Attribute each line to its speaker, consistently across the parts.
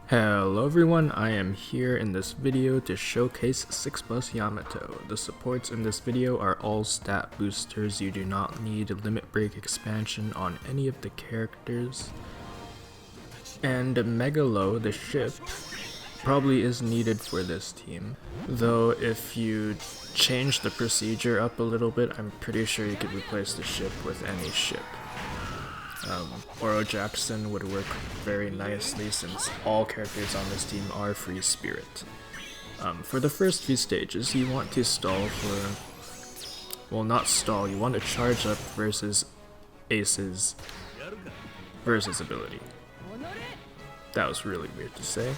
Speaker 1: Hello everyone, I am here in this video to showcase 6+ Yamato. The supports in this video are all stat boosters. You do not need a limit break expansion on any of the characters. And Megalo, the ship, probably is needed for this team. Though if you change the procedure up a little bit, I'm pretty sure you could replace the ship with any ship. Oro Jackson would work very nicely since all characters on this team are free spirit. For the first few stages, you want to stall for, well, not stall, you want to charge up versus Ace's versus ability. That was really weird to say.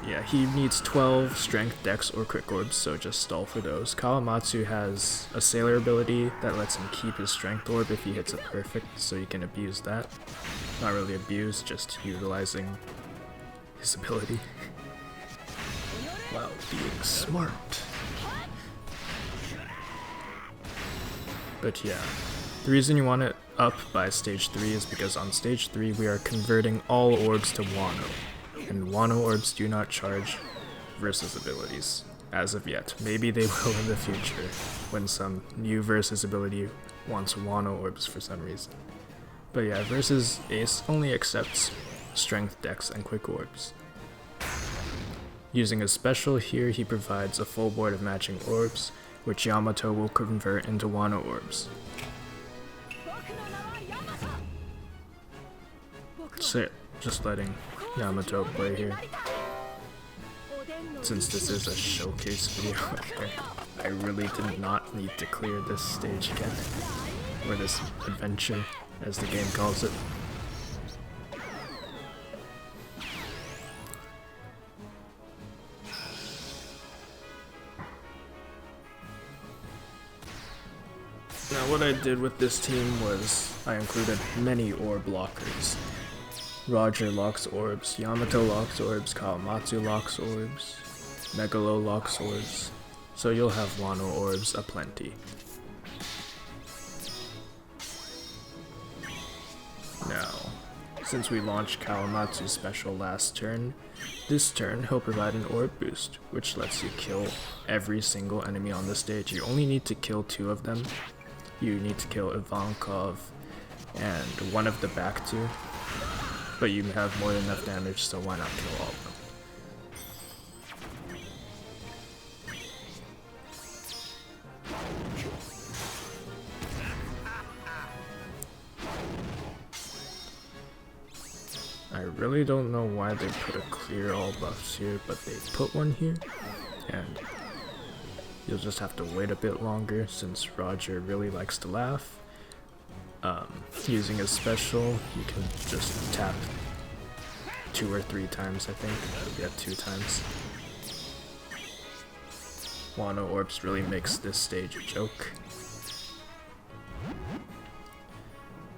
Speaker 1: Yeah, he needs 12 strength, dex, or quick orbs, so just stall for those. Kawamatsu has a sailor ability that lets him keep his strength orb if he hits a perfect, so you can abuse that. Not really abuse, just utilizing his ability while being smart. But yeah, the reason you want it up by stage 3 is because on stage 3 we are converting all orbs to Wano. And Wano orbs do not charge versus abilities, as of yet. Maybe they will in the future, when some new versus ability wants Wano orbs for some reason. But yeah, versus Ace only accepts strength, dex, and quick orbs. Using a special here, he provides a full board of matching orbs, which Yamato will convert into Wano orbs. So just letting Yamato play here. Since this is a showcase video, okay, I really did not need to clear this stage again, or this adventure, as the game calls it. Now what I did with this team was I included many orb blockers. Roger locks orbs, Yamato locks orbs, Kawamatsu locks orbs, Megalo locks orbs, so you'll have Wano orbs aplenty. Now, since we launched Kawamatsu's special last turn, this turn he'll provide an orb boost, which lets you kill every single enemy on the stage. You only need to kill 2 of them. You need to kill Ivankov and one of the back 2. But you have more than enough damage, so why not kill all of them? I really don't know why they put a clear all buffs here, but they put one here, and you'll just have to wait a bit longer since Roger really likes to laugh. Using a special, you can just tap 2 or 3 times, I think. Yeah, 2 times. Wano orbs really makes this stage a joke.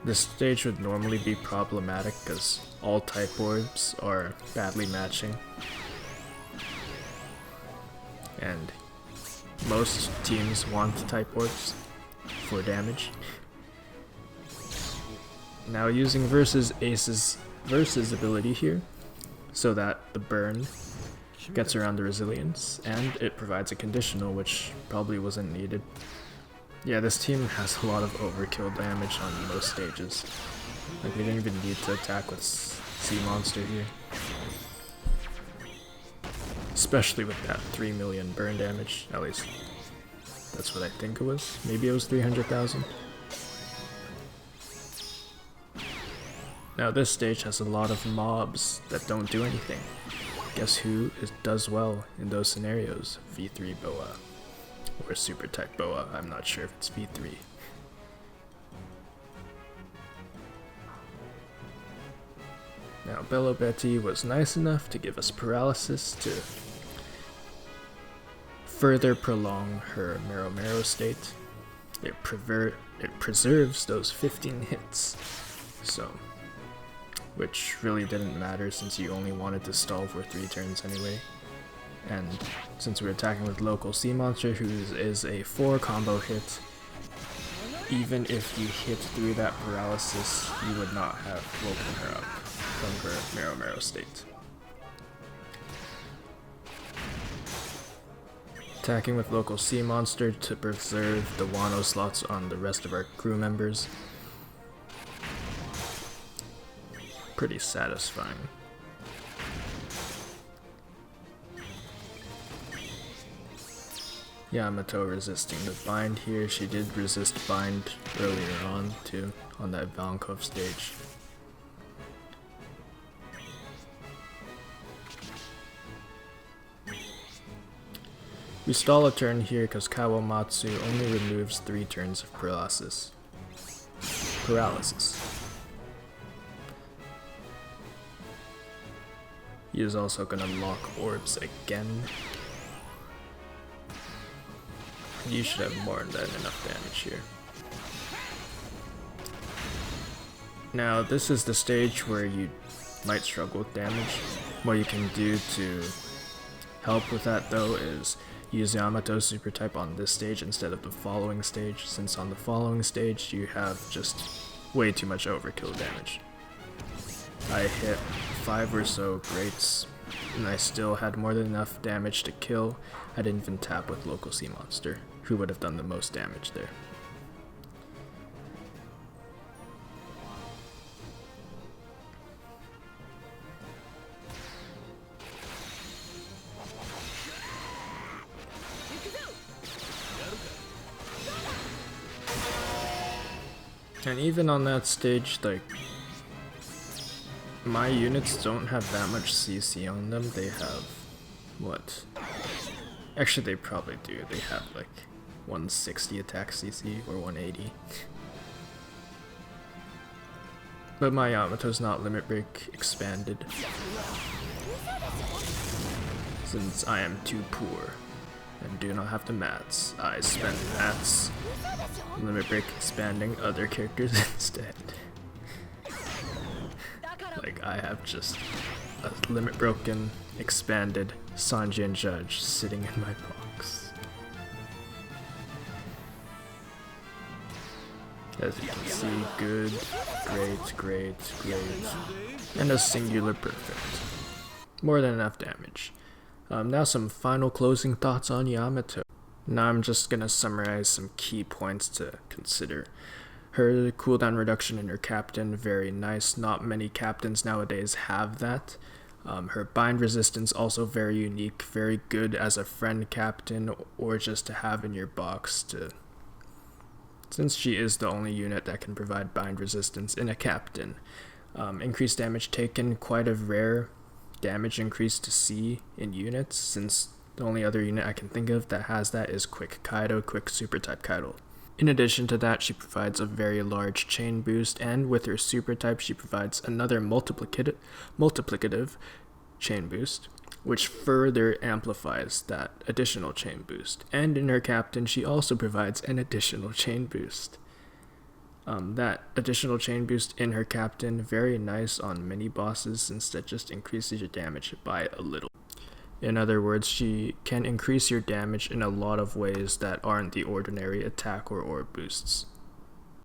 Speaker 1: This stage would normally be problematic because all type orbs are badly matching. And most teams want type orbs for damage. Now using versus Ace's versus ability here, so that the burn gets around the resilience, and it provides a conditional which probably wasn't needed. Yeah, this team has a lot of overkill damage on most stages. Like, we didn't even need to attack with Sea Monster here. Especially with that 3 million burn damage, at least that's what I think it was. Maybe it was 300,000. Now this stage has a lot of mobs that don't do anything. Guess who does well in those scenarios? V3 Boa. Or Super Type Boa, I'm not sure if it's V3. Now Bello Betty was nice enough to give us paralysis to further prolong her Mero Mero state. It preserves those 15 hits, so, which really didn't matter since you only wanted to stall for 3 turns anyway. And since we're attacking with local Sea Monster, who is a 4 combo hit, even if you hit through that paralysis, you would not have woken her up from her Mero Mero state. Attacking with local sea monster to preserve the Wano slots on the rest of our crew members. Pretty satisfying. Yamato resisting the bind here. She did resist bind earlier on too, on that Valnkov stage. We stall a turn here because Kawamatsu only removes 3 turns of paralysis. He is also gonna lock orbs again. You should have more than enough damage here. Now this is the stage where you might struggle with damage. What you can do to help with that though is use Yamato's super type on this stage instead of the following stage, since on the following stage you have just way too much overkill damage. I hit 5 or so greats and I still had more than enough damage to kill. I didn't even tap with local sea monster, who would have done the most damage there. And even on that stage, like, my units don't have that much CC on them. They have, what? Actually, they probably do. They have like 160 attack CC or 180. But my Yamato's not limit break expanded, since I am too poor and do not have the mats. I spend mats limit break expanding other characters instead. Like, I have just a limit broken, expanded Sanji and Judge sitting in my box. As you can see, good, great, and a singular perfect. More than enough damage. Now some final closing thoughts on Yamato. Now I'm just gonna summarize some key points to consider. Her cooldown reduction in her captain, very nice. Not many captains nowadays have that. Her bind resistance, also very unique, very good as a friend captain or just to have in your box to... Since she is the only unit that can provide bind resistance in a captain. Increased damage taken, quite a rare damage increase to see in units, since the only other unit I can think of that has that is Quick Kaido, Quick Super Type Kaido. In addition to that, she provides a very large chain boost, and with her super type she provides another multiplicative chain boost, which further amplifies that additional chain boost. And in her captain she also provides an additional chain boost. That additional chain boost in her captain, very nice on mini bosses, since that just increases your damage by a little. In other words, she can increase your damage in a lot of ways that aren't the ordinary attack or orb boosts.